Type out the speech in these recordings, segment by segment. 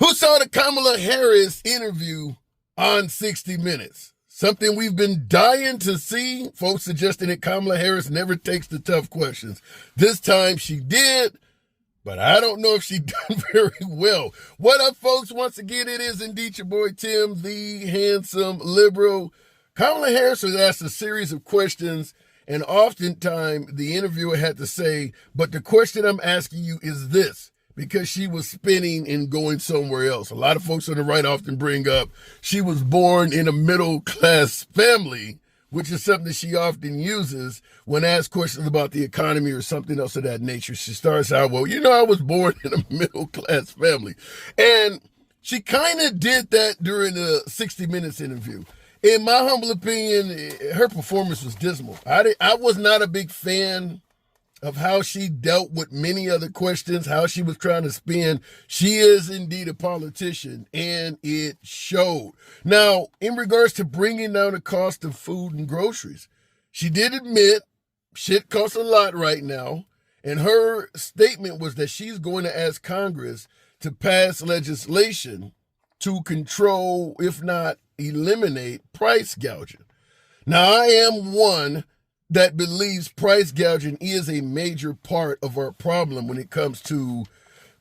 Who saw the Kamala Harris interview on 60 Minutes? Something we've been dying to see. Folks suggesting that Kamala Harris never takes the tough questions. This time she did, but I don't know if she done very well. What up, folks? Once again, it is indeed your boy Tim, the handsome liberal. Kamala Harris was asked a series of questions, and oftentimes the interviewer had to say, but the question I'm asking you is this, because she was spinning and going somewhere else. A lot of folks on the right often bring up she was born in a middle-class family, which is something that she often uses when asked questions about the economy or something else of that nature. She starts out, well, I was born in a middle-class family. And she kind of did that during the 60 Minutes interview. In my humble opinion, her performance was dismal. I was not a big fan of how she dealt with many other questions, how she was trying to spin. She is indeed a politician, and it showed. Now, in regards to bringing down the cost of food and groceries, she did admit shit costs a lot right now, and her statement was that she's going to ask Congress to pass legislation to control, if not eliminate, price gouging. Now, I am one that believes price gouging is a major part of our problem when it comes to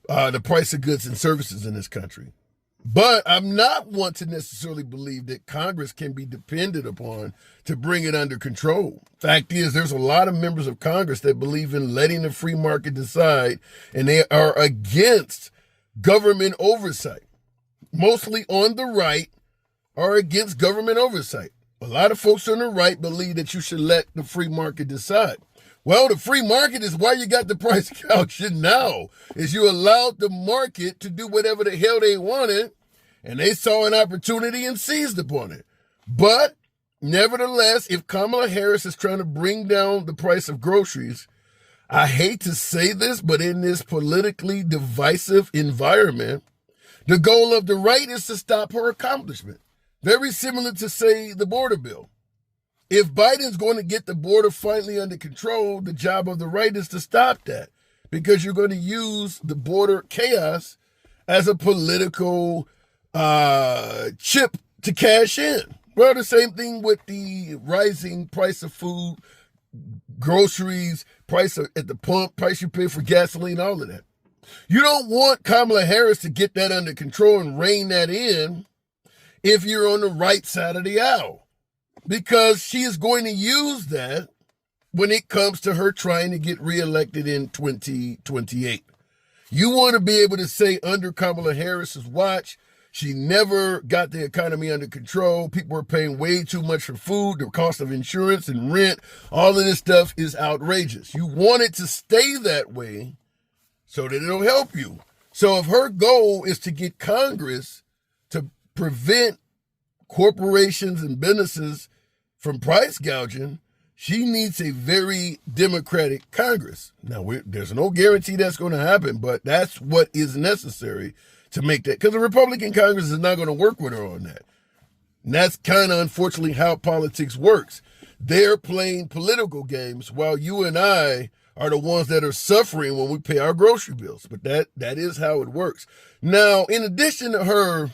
the price of goods and services in this country. But I'm not one to necessarily believe that Congress can be depended upon to bring it under control. Fact is, there's a lot of members of Congress that believe in letting the free market decide, and they are against government oversight. Mostly on the right are against government oversight. A lot of folks on the right believe that you should let the free market decide. Well, the free market is why you got the price gouging now, is you allowed the market to do whatever the hell they wanted, and they saw an opportunity and seized upon it. But nevertheless, if Kamala Harris is trying to bring down the price of groceries, I hate to say this, but in this politically divisive environment, the goal of the right is to stop her accomplishment. Very similar to, say, the border bill. If Biden's going to get the border finally under control, the job of the right is to stop that, because you're going to use the border chaos as a political chip to cash in. Well, the same thing with the rising price of food, groceries, price at the pump, price you pay for gasoline, all of that. You don't want Kamala Harris to get that under control and rein that in if you're on the right side of the aisle, because she is going to use that when it comes to her trying to get reelected in 2028. You want to be able to say under Kamala Harris's watch, she never got the economy under control. People were paying way too much for food. The cost of insurance and rent, all of this stuff is outrageous. You want it to stay that way so that it'll help you. So if her goal is to get Congress to prevent corporations and businesses from price gouging, she needs a very democratic Congress. Now, there's no guarantee that's going to happen, but that's what is necessary to make that, because the Republican Congress is not going to work with her on that. And that's kind of unfortunately how politics works. They're playing political games while you and I are the ones that are suffering when we pay our grocery bills. But that is how it works. Now, in addition to her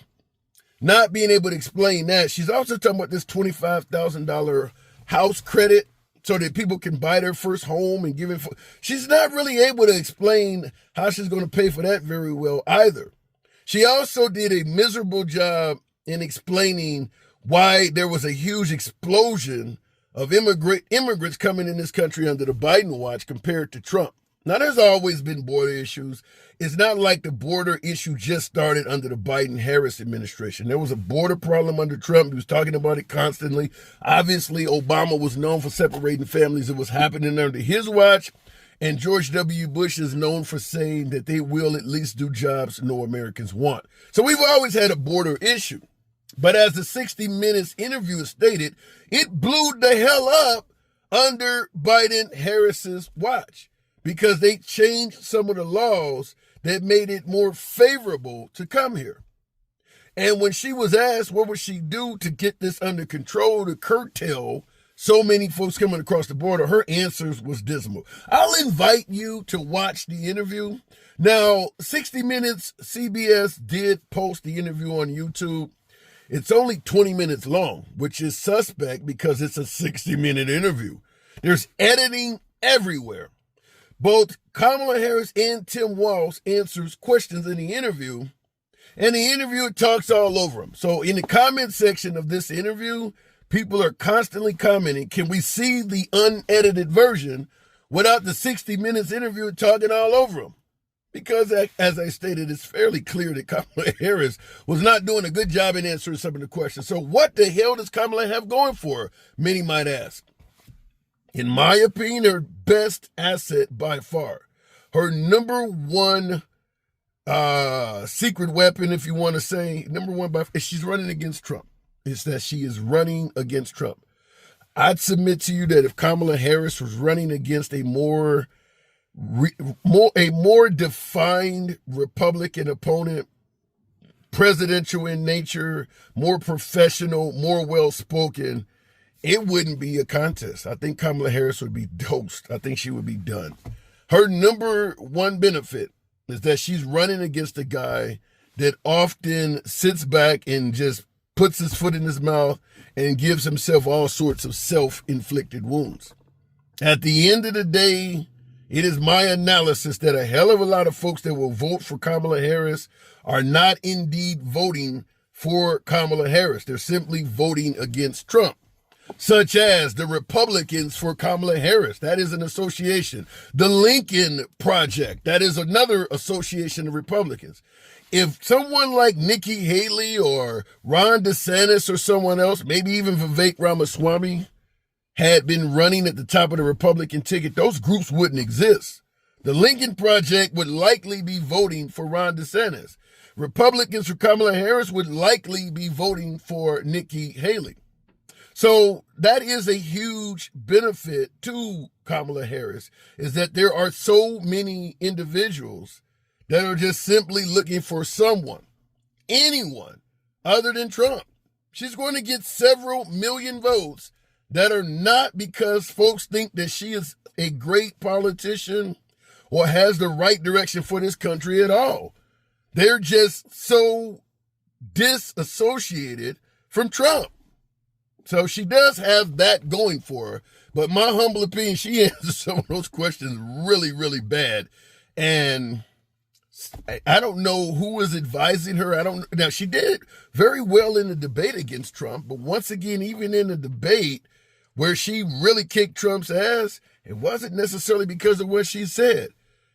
not being able to explain that, she's also talking about this $25,000 house credit so that people can buy their first home and give it. She's not really able to explain how she's going to pay for that very well either. She also did a miserable job in explaining why there was a huge explosion of immigrants coming in this country under the Biden watch compared to Trump. Now, there's always been border issues. It's not like the border issue just started under the Biden-Harris administration. There was a border problem under Trump. He was talking about it constantly. Obviously, Obama was known for separating families. It was happening under his watch. And George W. Bush is known for saying that they will at least do jobs no Americans want. So we've always had a border issue. But as the 60 Minutes interview stated, it blew the hell up under Biden-Harris's watch, because they changed some of the laws that made it more favorable to come here. And when she was asked what would she do to get this under control, to curtail so many folks coming across the border, her answers was dismal. I'll invite you to watch the interview. Now, 60 Minutes, CBS did post the interview on YouTube. It's only 20 minutes long, which is suspect because it's a 60-minute interview. There's editing everywhere. Both Kamala Harris and Tim Walz answers questions in the interview, and the interviewer talks all over them. So in the comment section of this interview, people are constantly commenting, can we see the unedited version without the 60 Minutes interviewer talking all over them? Because, as I stated, it's fairly clear that Kamala Harris was not doing a good job in answering some of the questions. So what the hell does Kamala have going for her? Many might ask. In my opinion, her best asset by far, her number one secret weapon, if you want to say, number one by far, is she's running against Trump. It's that she is running against Trump. I'd submit to you that if Kamala Harris was running against a more defined Republican opponent, presidential in nature, more professional, more well-spoken, it wouldn't be a contest. I think Kamala Harris would be toast. I think she would be done. Her number one benefit is that she's running against a guy that often sits back and just puts his foot in his mouth and gives himself all sorts of self-inflicted wounds. At the end of the day, it is my analysis that a hell of a lot of folks that will vote for Kamala Harris are not indeed voting for Kamala Harris. They're simply voting against Trump, such as the Republicans for Kamala Harris. That is an association. The Lincoln Project. That is another association of Republicans. If someone like Nikki Haley or Ron DeSantis or someone else, maybe even Vivek Ramaswamy, had been running at the top of the Republican ticket, those groups wouldn't exist. The Lincoln Project would likely be voting for Ron DeSantis. Republicans for Kamala Harris would likely be voting for Nikki Haley. So that is a huge benefit to Kamala Harris, is that there are so many individuals that are just simply looking for someone, anyone other than Trump. She's going to get several million votes that are not because folks think that she is a great politician or has the right direction for this country at all. They're just so disassociated from Trump. So she does have that going for her. But my humble opinion, she answers some of those questions really, really bad. And I don't know who was advising her. Now, she did very well in the debate against Trump. But once again, even in the debate where she really kicked Trump's ass, it wasn't necessarily because of what she said.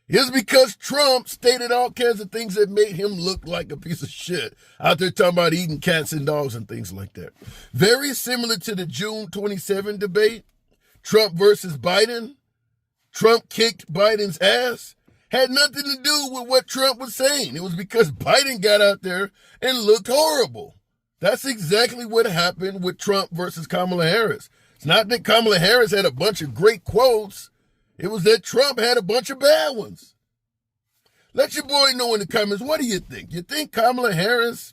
It's because Trump stated all kinds of things that made him look like a piece of shit out there talking about eating cats and dogs and things like that. Very similar to the June 27 debate, Trump versus Biden. Trump kicked Biden's ass. Had nothing to do with what Trump was saying. It was because Biden got out there and looked horrible. That's exactly what happened with Trump versus Kamala Harris. It's not that Kamala Harris had a bunch of great quotes. It was that Trump had a bunch of bad ones. Let your boy know in the comments, what do you think? You think Kamala Harris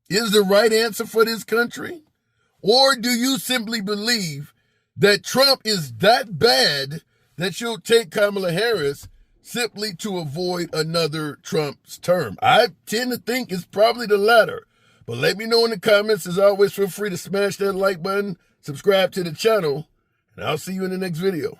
is the right answer for this country? Or do you simply believe that Trump is that bad that you'll take Kamala Harris simply to avoid another Trump's term? I tend to think it's probably the latter. But let me know in the comments. As always, feel free to smash that like button, subscribe to the channel, and I'll see you in the next video.